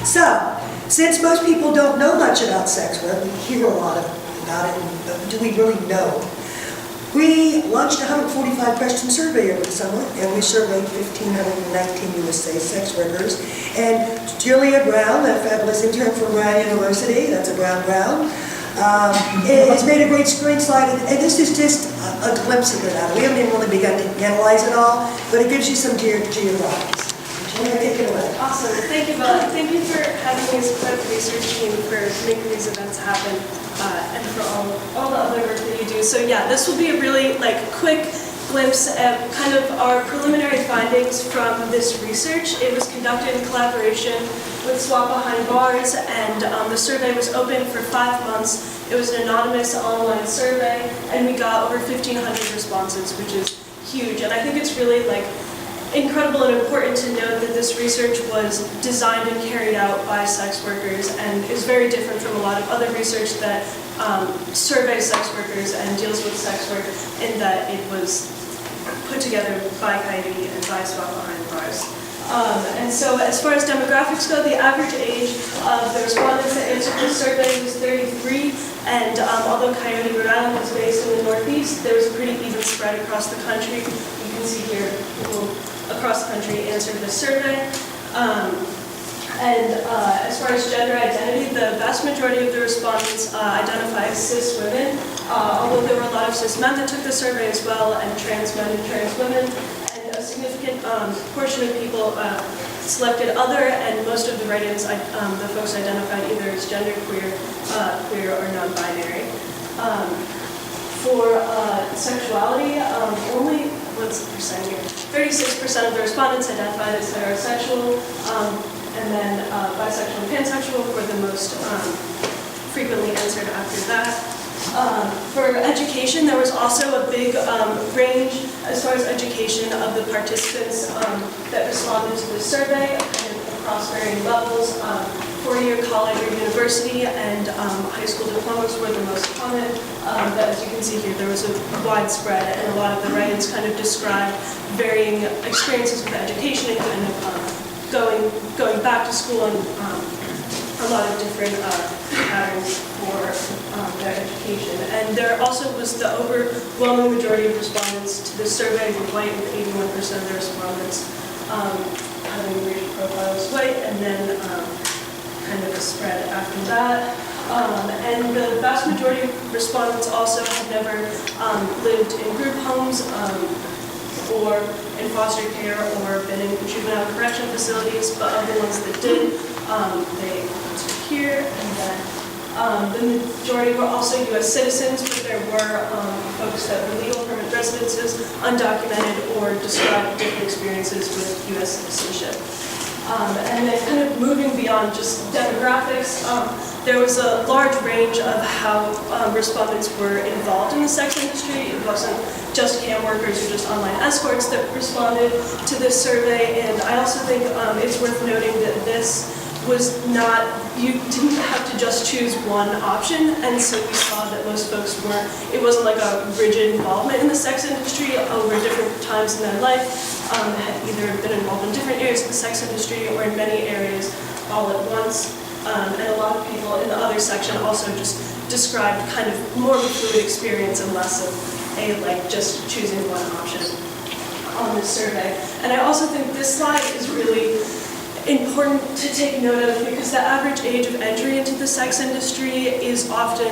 So, since most people don't know much about sex work, we hear a lot about it, but do we really know? We launched a 145-question survey over the summer, and we surveyed 1,519 USA sex workers. And Julia Brown, a fabulous intern from Brown University, that's a Brown, has made a great screen slide, and this is just a glimpse of it. We haven't even really begun to analyze it all, but it gives you some geographics. Julia, take it away. Awesome. Thank you, Bella. Thank you for having me as part of the research team for making these events happen, and for all the other work that you do. So yeah, this will be a really quick glimpse at kind of our preliminary findings from this research. It was conducted in collaboration with SWOP Behind Bars, and the survey was open for 5 months. It was an anonymous online survey, and we got over 1,500 responses, which is huge. And I think it's really incredible and important to note that this research was designed and carried out by sex workers, and is very different from a lot of other research that surveys sex workers and deals with sex work, in that it was put together by Coyote and by SWOP Behind Bars. And so as far as demographics go, the average age of the respondents that answered this survey was 33, and although Coyote, Rhode Island was based in the Northeast, there was a pretty even spread across the country. You can see here people across the country answered this survey. As far as gender identity, the vast majority of the respondents identify as cis women, although there were a lot of cis men that took the survey as well, and trans men and trans women. And a significant portion of people selected other, and most of the write-ins, the folks identified either as genderqueer, queer, or non-binary. For sexuality, only, what's the percent here? 36% of the respondents identified as heterosexual, and then bisexual and pansexual were the most frequently answered after that. For education, there was also a big range as far as education of the participants that responded to the survey, across varying levels. 4-year college or university and high school diplomas were the most common. But as you can see here, there was a widespread, and a lot of the write-ins kind of described varying experiences with education, and kind of going back to school, and a lot of different patterns for their education. And there also was the overwhelming majority of respondents to this survey were white, with 81% of the respondents having racial profiles white, and then kind of a spread after that. And the vast majority of respondents also had never lived in group homes, or in foster care, or been in juvenile correction facilities, but of the ones that did, they took here. And then the majority were also U.S. citizens, but there were folks that were legal permanent residences, undocumented, or described different experiences with U.S. citizenship. And then kind of moving beyond just demographics, there was a large range of how respondents were involved in the sex industry. It wasn't just cam workers or just online escorts that responded to this survey. And I also think it's worth noting that this was not, you didn't have to just choose one option, and so we saw that most folks weren't, it wasn't like a rigid involvement in the sex industry over different times in their life, had either been involved in different areas of the sex industry or in many areas all at once. And a lot of people in the other section also just described kind of more of a fluid experience and less of just choosing one option on this survey. And I also think this slide is really important to take note of, because the average age of entry into the sex industry is often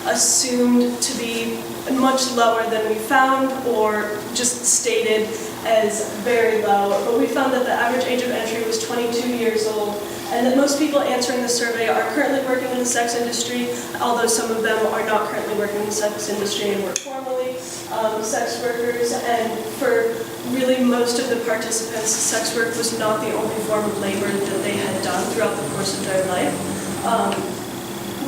assumed to be much lower than we found, or just stated as very low. But we found that the average age of entry was 22 years old, and that most people answering the survey are currently working in the sex industry, although some of them are not currently working in the sex industry and were formerly sex workers. And for really most of the participants, sex work was not the only form of labor that they had done throughout the course of their life.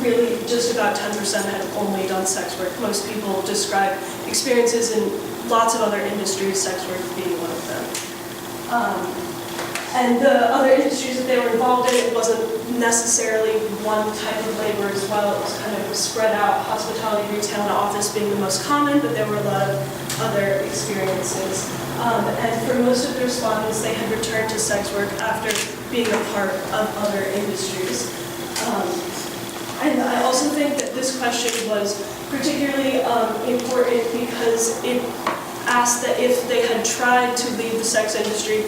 Really, just about 10% had only done sex work. Most people describe experiences in lots of other industries, sex work being one of them. And the other industries that they were involved in, it wasn't necessarily one type of labor as well. It was kind of spread out, hospitality, retail, and office being the most common, but there were a lot of other experiences. And for most of the respondents, they had returned to sex work after being a part of other industries. And I also think that this question was particularly important because it asked that if they had tried to leave the sex industry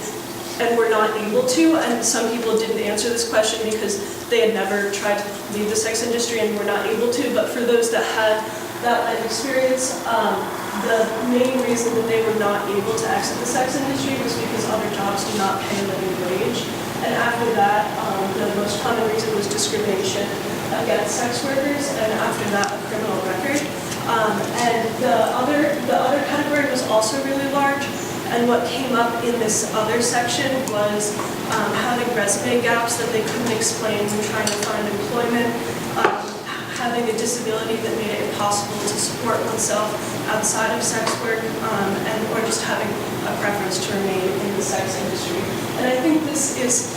and were not able to, and some people didn't answer this question because they had never tried to leave the sex industry and were not able to, but for those that had that life experience, the main reason that they were not able to exit the sex industry was because other jobs do not pay a living wage. And after that, the most common reason was discrimination against sex workers, and after that, a criminal record. And the other category was also really large. And what came up in this other section was having resume gaps that they couldn't explain when trying to find employment, having a disability that made it impossible to support oneself outside of sex work, or just having a preference to remain in the sex industry. And I think this is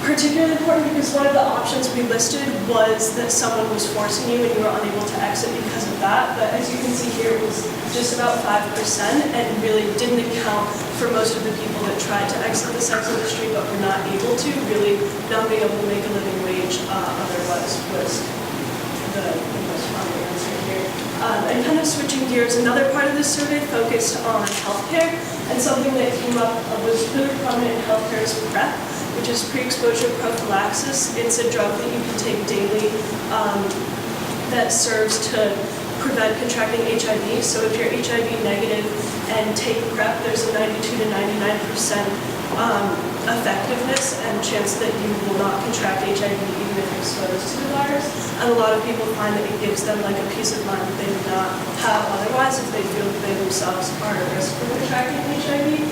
particularly important because one of the options we listed was that someone was forcing you and you were unable to exit because of that, but as you can see here, it was just about 5% and really didn't account for most of the people that tried to exit the sex industry but were not able to, really not being able to make a living wage otherwise was the most common answer here. And kind of switching gears, another part of this survey focused on healthcare, and something that came up was really prominent in healthcare is PrEP, which is pre-exposure prophylaxis. It's a drug that you can take daily that serves to prevent contracting HIV. So if you're HIV negative and take PrEP, there's a 92 to 99% effectiveness and chance that you will not contract HIV even if you're exposed to the virus. And a lot of people find that it gives them like a peace of mind that they would not have otherwise if they feel that they themselves are at risk for contracting HIV.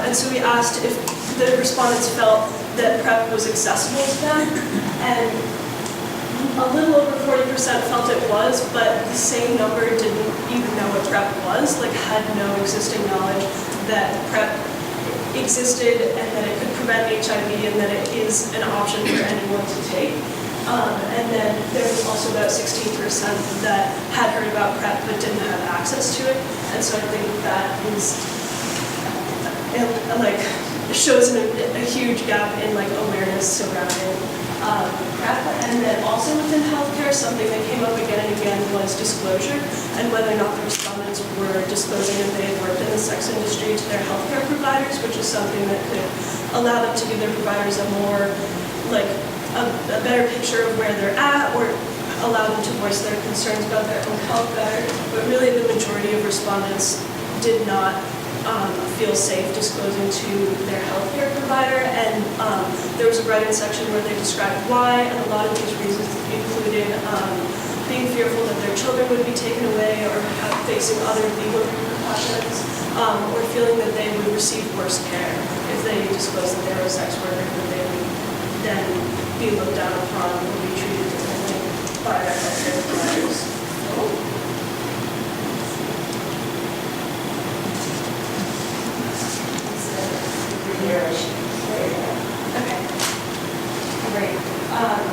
And so we asked if the respondents felt that PrEP was accessible to them, and a little over 40% felt it was, but the same number didn't even know what PrEP was, like had no existing knowledge that PrEP existed and that it could prevent HIV and that it is an option for anyone to take. And then there was also about 16% that had heard about PrEP but didn't have access to it, and so I think that is shows a huge gap in like awareness surrounding PrEP. And then also within healthcare, something that came up again and again was disclosure and whether or not the respondents were disclosing if they had worked in the sex industry to their healthcare providers, which is something that could allow them to give their providers a more a better picture of where they're at, or allow them to voice their concerns about their own health better. But really the majority of respondents did not feel safe disclosing to their healthcare provider, and there was a write-in section where they described why, and a lot of these reasons included being fearful that their children would be taken away or facing other legal repercussions, or feeling that they would receive worse care if they disclosed that they were a sex worker, that they would then be looked down upon or be treated differently by their healthcare providers. Okay, great.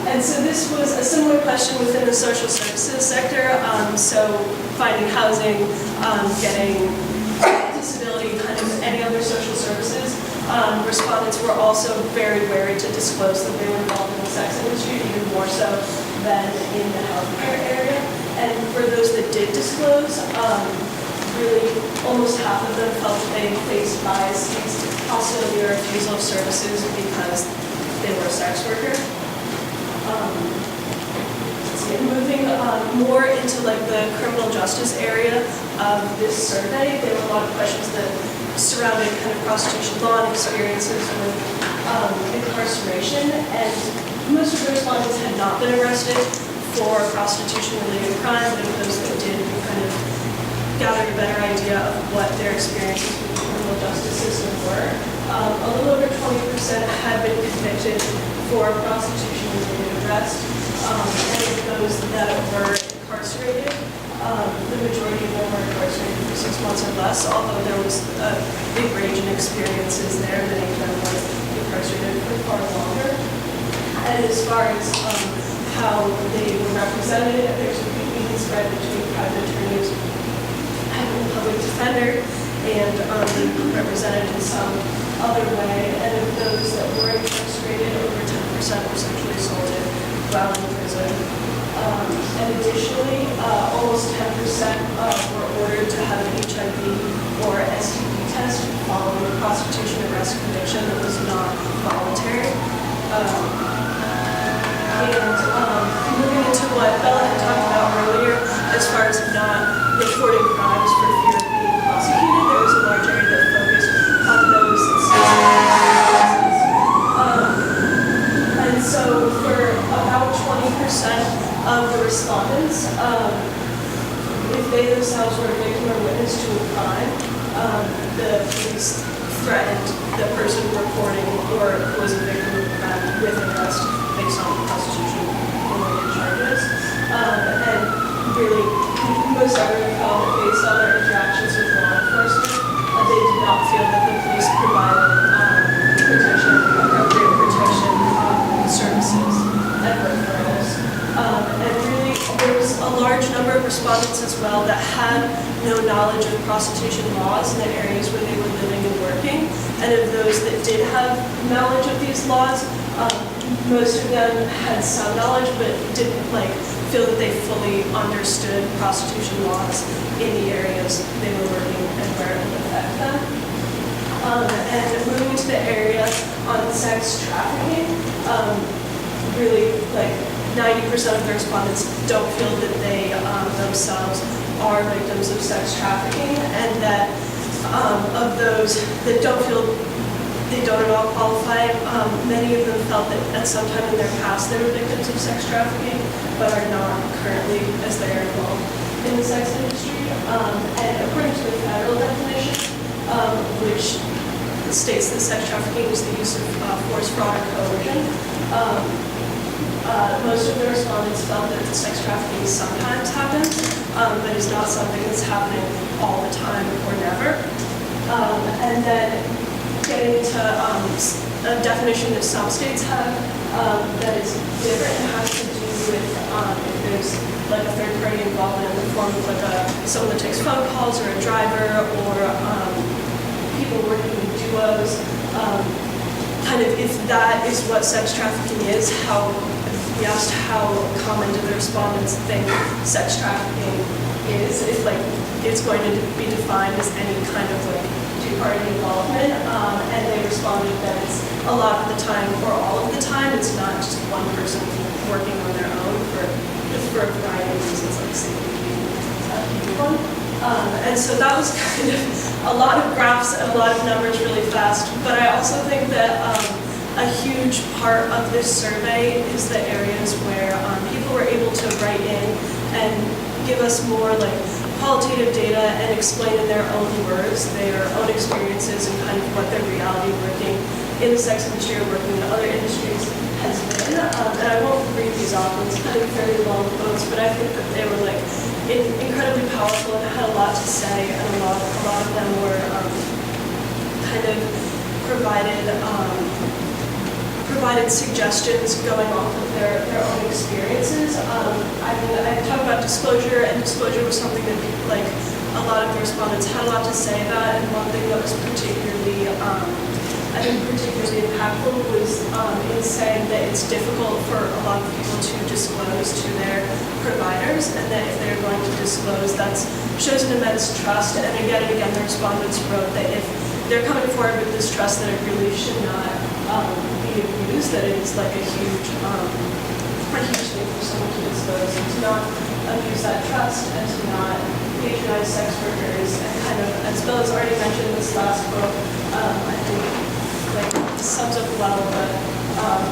And so this was a similar question within the social services sector. So finding housing, getting disability, kind of any other social services. Respondents were also very wary to disclose that they were involved in the sex industry, even more so than in the healthcare area. And for those that did disclose, really almost half of them felt that they faced bias, hostility, or refusal of services because they were a sex worker. Moving more into like the criminal justice area of this survey, there were a lot of questions that surrounded kind of prostitution law and experiences with incarceration, and most of the respondents had not been arrested for prostitution-related crime, but those that did kind of gathered a better idea of what their experiences with the criminal justice system were. A little over 20% had been convicted for prostitution-related arrest, and of those that were incarcerated, the majority of them were incarcerated for 6 months or less, although there was a big range in experiences there. Many of them were incarcerated for far longer. And as far as how they were represented, there's a big even spread between private attorneys and the public defender, and represented in some other way, and of those that were incarcerated, over 10% were sexually assaulted while in prison. And additionally, almost 10% were ordered to have an HIV or STD test following a prostitution arrest conviction that was not voluntary. Moving into what Bella had talked about earlier, as far as not reporting crimes for fear of being prosecuted, there was a large area that focused on those and so for about 20% of the respondents, if they themselves were a victim or witness to a crime, the police threatened the person reporting or who was a victim of a crime with arrest based on prostitution-related charges. And really, most everyone felt that based on their interactions with law enforcement, they did not feel that the police provided protection, appropriate protection, services, and referrals. And really, there was a large number of respondents as well that had no knowledge of prostitution laws in the areas where they were living and working. And of those that did have knowledge of these laws, most of them had some knowledge, but didn't feel that they fully understood prostitution laws in the areas they were working and where it would affect them. And moving into the area on sex trafficking, really 90% of the respondents don't feel that they themselves are victims of sex trafficking, and that of those that don't feel they don't at all qualify, many of them felt that at some time in their past they were victims of sex trafficking, but are not currently as they are involved in the sex industry. And according to the federal definition, which states that sex trafficking is the use of force, fraud, or coercion, most of the respondents felt that sex trafficking sometimes happens, but is not something that's happening all the time or never. And then getting into a definition that some states have that is different and has to do with if there's a third party involvement in the form of someone that takes phone calls or a driver or people working in duos. Kind of if that is what sex trafficking is, we asked how common do the respondents think sex trafficking is, if it's going to be defined as any kind of two-party involvement, and they responded that it's a lot of the time or all of the time. It's not just one person working on their own for a variety of reasons, like safety being one. And so that was kind of a lot of graphs and a lot of numbers really fast, but I also think that a huge part of this survey is the areas where people were able to write in and give us more qualitative data and explain in their own words their own experiences and kind of what their reality working in the sex industry or working in other industries has been. And I won't read these off, it's kind of fairly long quotes, but I think that they were incredibly powerful and had a lot to say, and a lot of them were kind of provided suggestions going off of their own experiences. I talked about disclosure, and disclosure was something that a lot of the respondents had a lot to say about, and one thing that was particularly impactful was in saying that it's difficult for a lot of people to disclose to their providers, and that if they're going to disclose, that shows an immense trust. And again, the respondents wrote that if they're coming forward with this trust, that it really should not be abused, that it's a huge thing for someone to disclose, and to not abuse that trust, and to not patronize sex workers, and kind of, as Bella's already mentioned in this last book, I think sums up well, but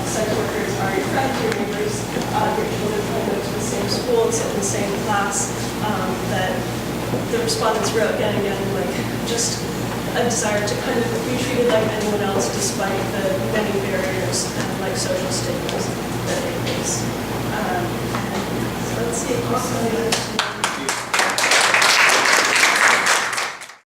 sex workers are your friends, your neighbors, your children go to the same school and sit in the same class, that the respondents wrote again and again, just a desire to kind of be treated like anyone else despite the many barriers